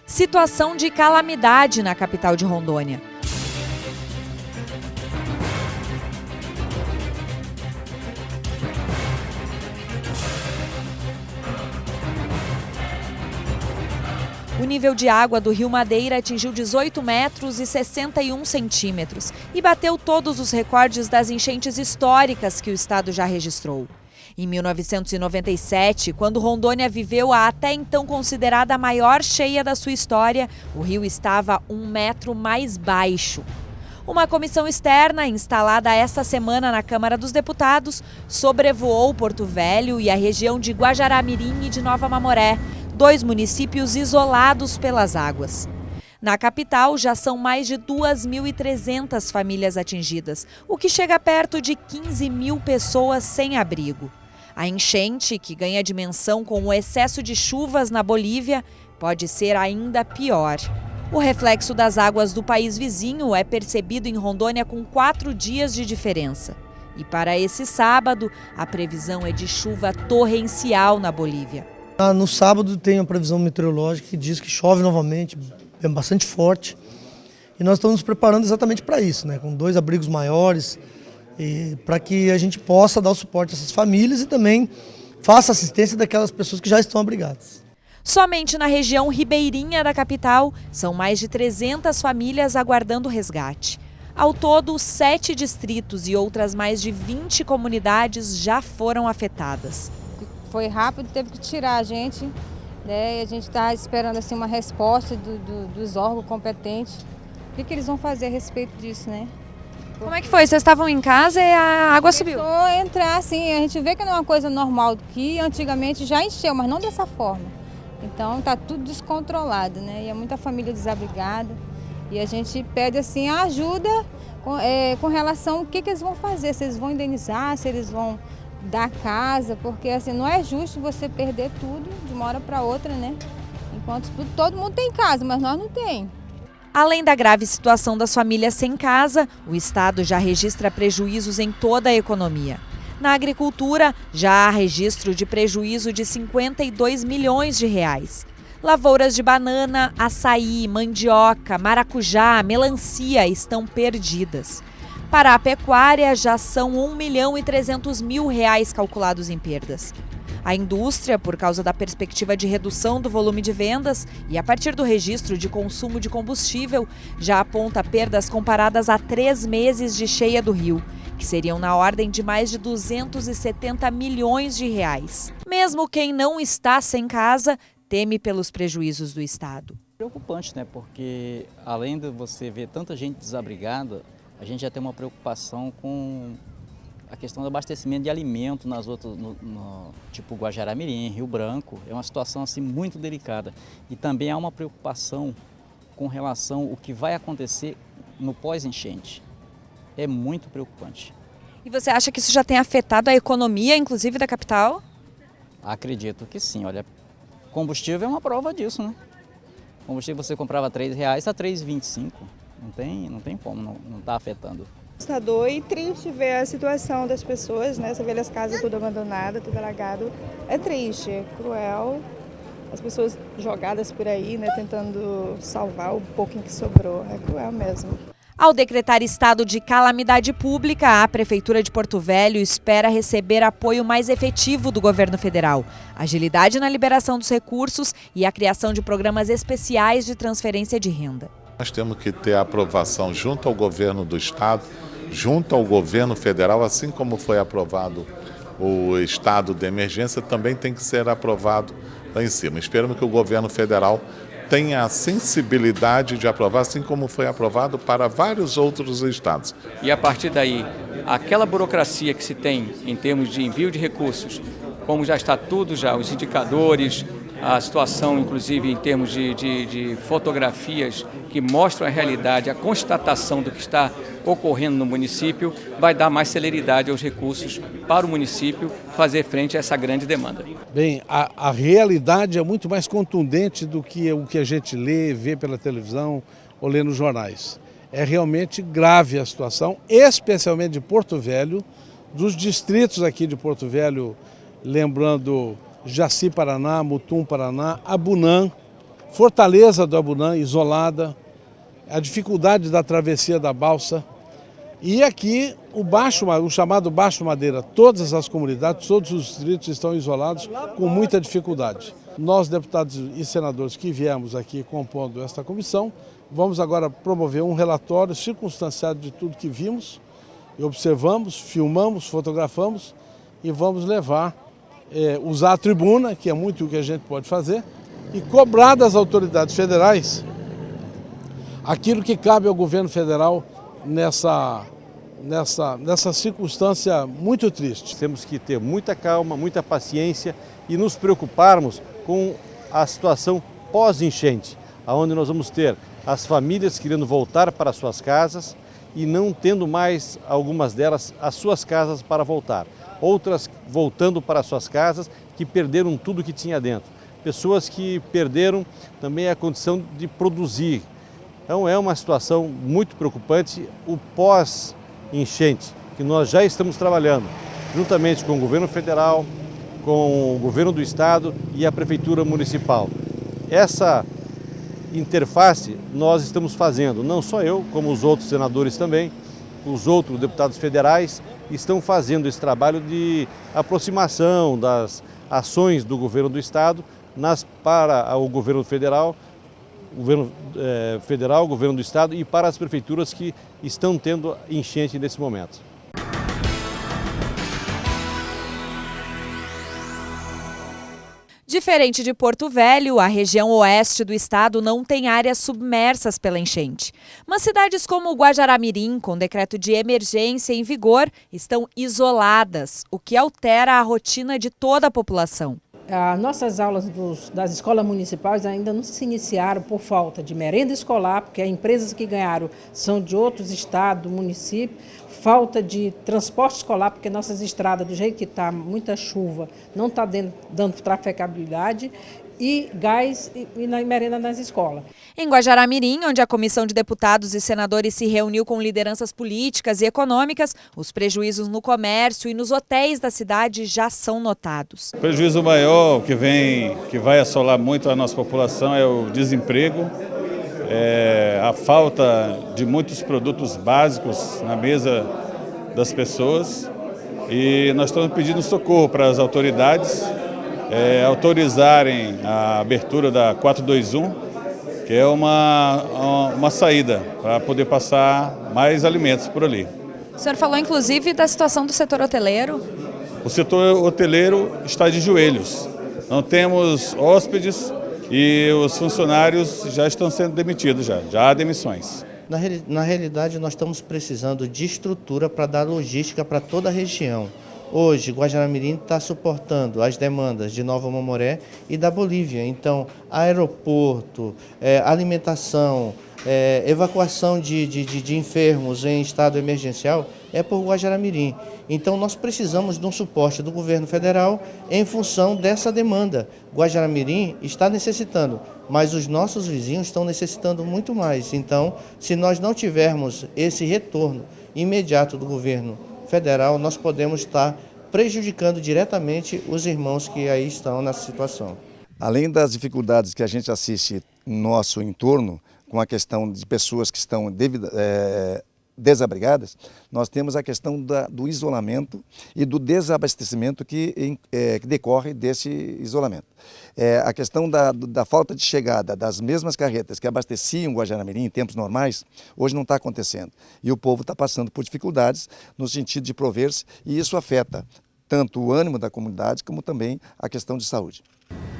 Situação de calamidade na capital de Rondônia. O nível de água do Rio Madeira atingiu 18 metros e 61 centímetros e bateu todos os recordes das enchentes históricas que o estado já registrou. Em 1997, quando Rondônia viveu a até então considerada maior cheia da sua história, o rio estava 1 metro mais baixo. Uma comissão externa, instalada esta semana na Câmara dos Deputados, sobrevoou Porto Velho e a região de Guajará-Mirim e de Nova Mamoré, 2 municípios isolados pelas águas. Na capital, já são mais de 2.300 famílias atingidas, o que chega perto de 15 mil pessoas sem abrigo. A enchente, que ganha dimensão com o excesso de chuvas na Bolívia, pode ser ainda pior. O reflexo das águas do país vizinho é percebido em Rondônia com 4 dias de diferença. E para esse sábado, a previsão é de chuva torrencial na Bolívia. No sábado tem a previsão meteorológica que diz que chove novamente, é bastante forte. E nós estamos nos preparando exatamente para isso, né? Com 2 abrigos maiores, para que a gente possa dar o suporte a essas famílias e também faça assistência daquelas pessoas que já estão abrigadas. Somente na região ribeirinha da capital, são mais de 300 famílias aguardando resgate. Ao todo, 7 distritos e outras mais de 20 comunidades já foram afetadas. Foi rápido, teve que tirar a gente, né? E a gente está esperando assim, uma resposta dos órgãos competentes. O que eles vão fazer a respeito disso, né? Como é que foi? Vocês estavam em casa e a água subiu? Começou a entrar, assim, a gente vê que não é uma coisa normal, que antigamente já encheu, mas não dessa forma. Então está tudo descontrolado, né? E é muita família desabrigada. E a gente pede assim, a ajuda com relação ao que eles vão fazer, se eles vão indenizar, se eles vão dar casa, porque assim, não é justo você perder tudo de uma hora para outra, né? Enquanto todo mundo tem casa, mas nós não tem. Além da grave situação das famílias sem casa, o estado já registra prejuízos em toda a economia. Na agricultura, já há registro de prejuízo de 52 milhões de reais. Lavouras de banana, açaí, mandioca, maracujá, melancia estão perdidas. Para a pecuária, já são 1.300.000 reais calculados em perdas. A indústria, por causa da perspectiva de redução do volume de vendas e a partir do registro de consumo de combustível, já aponta perdas comparadas a 3 meses de cheia do rio, que seriam na ordem de mais de 270 milhões de reais. Mesmo quem não está sem casa, teme pelos prejuízos do estado. Preocupante, né? Porque além de você ver tanta gente desabrigada, a gente já tem uma preocupação com a questão do abastecimento de alimento nas outras, tipo Guajará-Mirim, Rio Branco. É uma situação assim muito delicada. E também há uma preocupação com relação ao que vai acontecer no pós-enchente. É muito preocupante. E você acha que isso já tem afetado a economia, inclusive da capital? Acredito que sim. Olha, combustível é uma prova disso, né? Combustível você comprava R$3, está R$3,25. Não tem como, não está afetando. Assustador e triste ver a situação das pessoas, né? Você vê as casas tudo abandonadas, tudo alagado. É triste, é cruel. As pessoas jogadas por aí, né? Tentando salvar o pouquinho que sobrou. É cruel mesmo. Ao decretar estado de calamidade pública, a Prefeitura de Porto Velho espera receber apoio mais efetivo do governo federal, agilidade na liberação dos recursos e a criação de programas especiais de transferência de renda. Nós temos que ter a aprovação junto ao governo do estado, junto ao governo federal, assim como foi aprovado o estado de emergência, também tem que ser aprovado lá em cima. Esperamos que o governo federal tenha a sensibilidade de aprovar, assim como foi aprovado para vários outros estados. E a partir daí, aquela burocracia que se tem em termos de envio de recursos, como já está tudo já, os indicadores, a situação inclusive em termos de fotografias que mostram a realidade, a constatação do que está ocorrendo no município, vai dar mais celeridade aos recursos para o município fazer frente a essa grande demanda. Bem, a realidade é muito mais contundente do que o que a gente lê, vê pela televisão ou lê nos jornais. É realmente grave a situação, especialmente de Porto Velho, dos distritos aqui de Porto Velho, lembrando Jaci, Paraná, Mutum, Paraná, Abunã, Fortaleza do Abunã, isolada, a dificuldade da travessia da balsa. E aqui o chamado Baixo Madeira, todas as comunidades, todos os distritos estão isolados com muita dificuldade. Nós, deputados e senadores que viemos aqui compondo esta comissão, vamos agora promover um relatório circunstanciado de tudo que vimos, e observamos, filmamos, fotografamos e vamos levar, usar a tribuna, que é muito o que a gente pode fazer, e cobrar das autoridades federais aquilo que cabe ao governo federal nessa circunstância muito triste. Temos que ter muita calma, muita paciência e nos preocuparmos com a situação pós-enchente, onde nós vamos ter as famílias querendo voltar para suas casas e não tendo mais, algumas delas, as suas casas para voltar. Outras voltando para suas casas que perderam tudo que tinha dentro. Pessoas que perderam também a condição de produzir. Então é uma situação muito preocupante, o pós-enchente, que nós já estamos trabalhando, juntamente com o governo federal, com o governo do estado e a prefeitura municipal. Essa interface nós estamos fazendo, não só eu, como os outros senadores também, os outros deputados federais estão fazendo esse trabalho de aproximação das ações do governo do estado para o governo federal, o governo do estado e para as prefeituras que estão tendo enchente nesse momento. Diferente de Porto Velho, a região oeste do estado não tem áreas submersas pela enchente. Mas cidades como Guajará-Mirim, com decreto de emergência em vigor, estão isoladas, o que altera a rotina de toda a população. As nossas aulas das escolas municipais ainda não se iniciaram por falta de merenda escolar, porque as empresas que ganharam são de outros estados, do município, falta de transporte escolar, porque nossas estradas, do jeito que está, muita chuva, não está dando trafegabilidade, e gás e na merenda nas escolas. Em Guajará-Mirim, onde a comissão de deputados e senadores se reuniu com lideranças políticas e econômicas, os prejuízos no comércio e nos hotéis da cidade já são notados. O prejuízo maior que vai assolar muito a nossa população é o desemprego, a falta de muitos produtos básicos na mesa das pessoas, e nós estamos pedindo socorro para as autoridades autorizarem a abertura da 421, que é uma saída para poder passar mais alimentos por ali. O senhor falou inclusive da situação do setor hoteleiro. O setor hoteleiro está de joelhos. Não temos hóspedes e os funcionários já estão sendo demitidos, já há demissões. Na realidade, nós estamos precisando de estrutura para dar logística para toda a região. Hoje, Guajará-Mirim está suportando as demandas de Nova Mamoré e da Bolívia. Então, aeroporto, alimentação, evacuação de enfermos em estado emergencial é por Guajará-Mirim. Então, nós precisamos de um suporte do governo federal em função dessa demanda. Guajará-Mirim está necessitando, mas os nossos vizinhos estão necessitando muito mais. Então, se nós não tivermos esse retorno imediato do governo federal, nós podemos estar prejudicando diretamente os irmãos que aí estão nessa situação. Além das dificuldades que a gente assiste no nosso entorno, com a questão de pessoas que estão desabrigadas, nós temos a questão do isolamento e do desabastecimento que decorre desse isolamento. A questão da falta de chegada das mesmas carretas que abasteciam Guajará-Mirim em tempos normais, hoje não está acontecendo. E o povo está passando por dificuldades no sentido de prover-se, e isso afeta tanto o ânimo da comunidade como também a questão de saúde.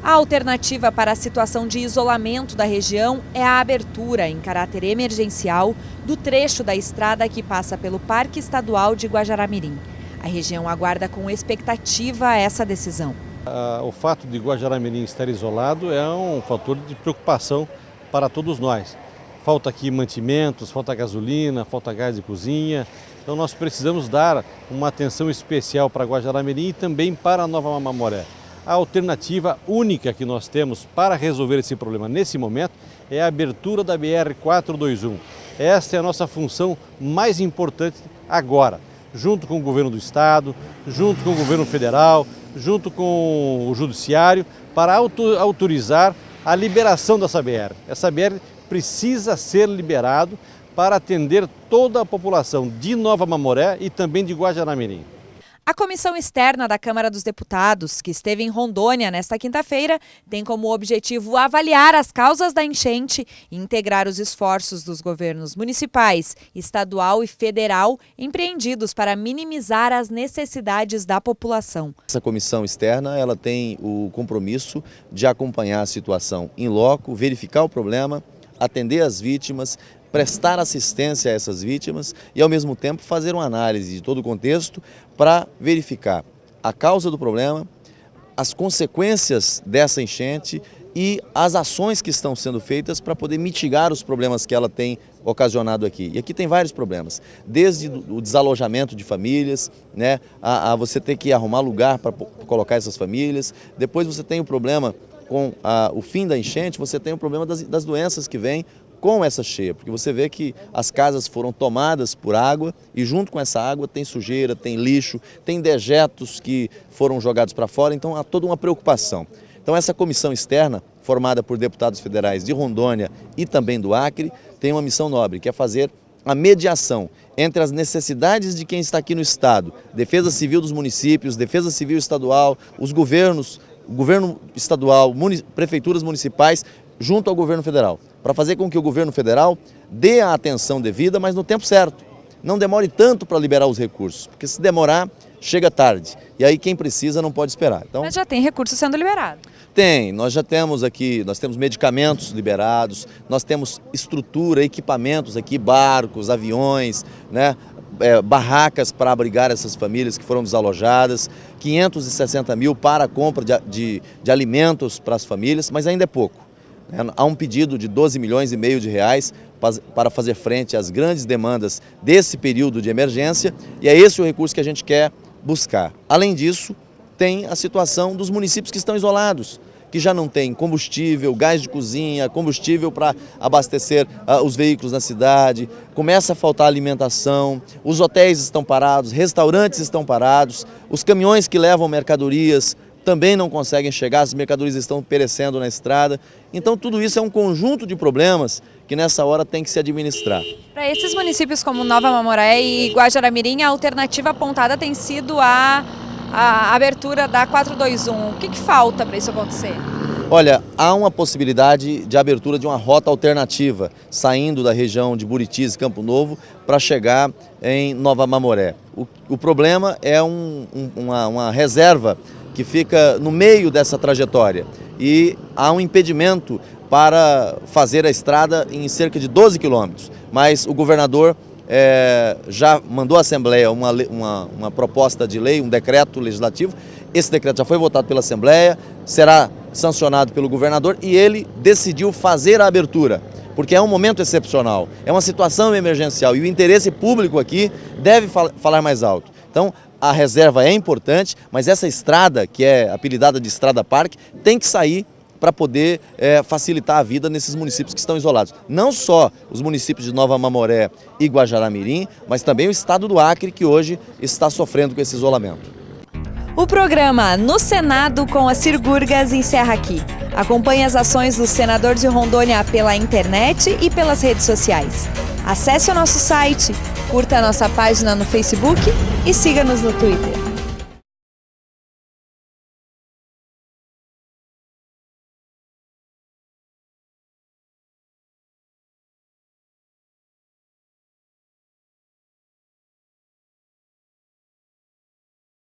A alternativa para a situação de isolamento da região é a abertura, em caráter emergencial, do trecho da estrada que passa pelo Parque Estadual de Guajará-Mirim. A região aguarda com expectativa essa decisão. O fato de Guajará-Mirim estar isolado é um fator de preocupação para todos nós. Falta aqui mantimentos, falta gasolina, falta gás de cozinha. Então nós precisamos dar uma atenção especial para Guajará-Mirim e também para Nova Mamoré. A alternativa única que nós temos para resolver esse problema nesse momento é a abertura da BR-421. Esta é a nossa função mais importante agora, junto com o governo do estado, junto com o governo federal, junto com o judiciário, para autorizar a liberação dessa BR. Essa BR precisa ser liberado para atender toda a população de Nova Mamoré e também de Guajará-Mirim. A comissão externa da Câmara dos Deputados, que esteve em Rondônia nesta quinta-feira, tem como objetivo avaliar as causas da enchente e integrar os esforços dos governos municipais, estadual e federal empreendidos para minimizar as necessidades da população. Essa comissão externa ela tem o compromisso de acompanhar a situação in loco, verificar o problema, atender as vítimas, prestar assistência a essas vítimas e, ao mesmo tempo, fazer uma análise de todo o contexto para verificar a causa do problema, as consequências dessa enchente e as ações que estão sendo feitas para poder mitigar os problemas que ela tem ocasionado aqui. E aqui tem vários problemas, desde o desalojamento de famílias, né, a você ter que arrumar lugar para colocar essas famílias, depois você tem o problema com o fim da enchente, você tem o problema das doenças que vêm com essa cheia, porque você vê que as casas foram tomadas por água e junto com essa água tem sujeira, tem lixo, tem dejetos que foram jogados para fora, então há toda uma preocupação. Então essa comissão externa, formada por deputados federais de Rondônia e também do Acre, tem uma missão nobre, que é fazer a mediação entre as necessidades de quem está aqui no estado, Defesa Civil dos municípios, Defesa Civil estadual, os governos, o governo estadual, prefeituras municipais, junto ao governo federal, para fazer com que o governo federal dê a atenção devida, mas no tempo certo. Não demore tanto para liberar os recursos, porque se demorar, chega tarde. E aí quem precisa não pode esperar. Então, mas já tem recursos sendo liberados? Tem, nós já temos aqui, nós temos medicamentos liberados, nós temos estrutura, equipamentos aqui, barcos, aviões, né? Barracas para abrigar essas famílias que foram desalojadas, 560 mil para a compra de alimentos para as famílias, mas ainda é pouco. Há um pedido de 12 milhões e meio de reais para fazer frente às grandes demandas desse período de emergência e é esse o recurso que a gente quer buscar. Além disso, tem a situação dos municípios que estão isolados, que já não tem combustível, gás de cozinha, combustível para abastecer os veículos na cidade, começa a faltar alimentação, os hotéis estão parados, restaurantes estão parados, os caminhões que levam mercadorias também não conseguem chegar, as mercadorias estão perecendo na estrada. Então tudo isso é um conjunto de problemas que nessa hora tem que se administrar. Para esses municípios como Nova Mamoré e Guajará-Mirim, a alternativa apontada tem sido a abertura da 421. O que falta para isso acontecer? Olha, há uma possibilidade de abertura de uma rota alternativa, saindo da região de Buritis e Campo Novo para chegar em Nova Mamoré. O problema é uma reserva que fica no meio dessa trajetória e há um impedimento para fazer a estrada em cerca de 12 quilômetros, mas o governador já mandou à Assembleia uma proposta de lei, um decreto legislativo. Esse decreto já foi votado pela Assembleia, será sancionado pelo governador e ele decidiu fazer a abertura, porque é um momento excepcional, é uma situação emergencial e o interesse público aqui deve falar mais alto. Então, a reserva é importante, mas essa estrada, que é apelidada de Estrada Parque, tem que sair para poder facilitar a vida nesses municípios que estão isolados. Não só os municípios de Nova Mamoré e Guajará-Mirim, mas também o estado do Acre, que hoje está sofrendo com esse isolamento. O programa No Senado com a Cirgurgas encerra aqui. Acompanhe as ações do senador de Rondônia pela internet e pelas redes sociais. Acesse o nosso site, curta a nossa página no Facebook e siga-nos no Twitter.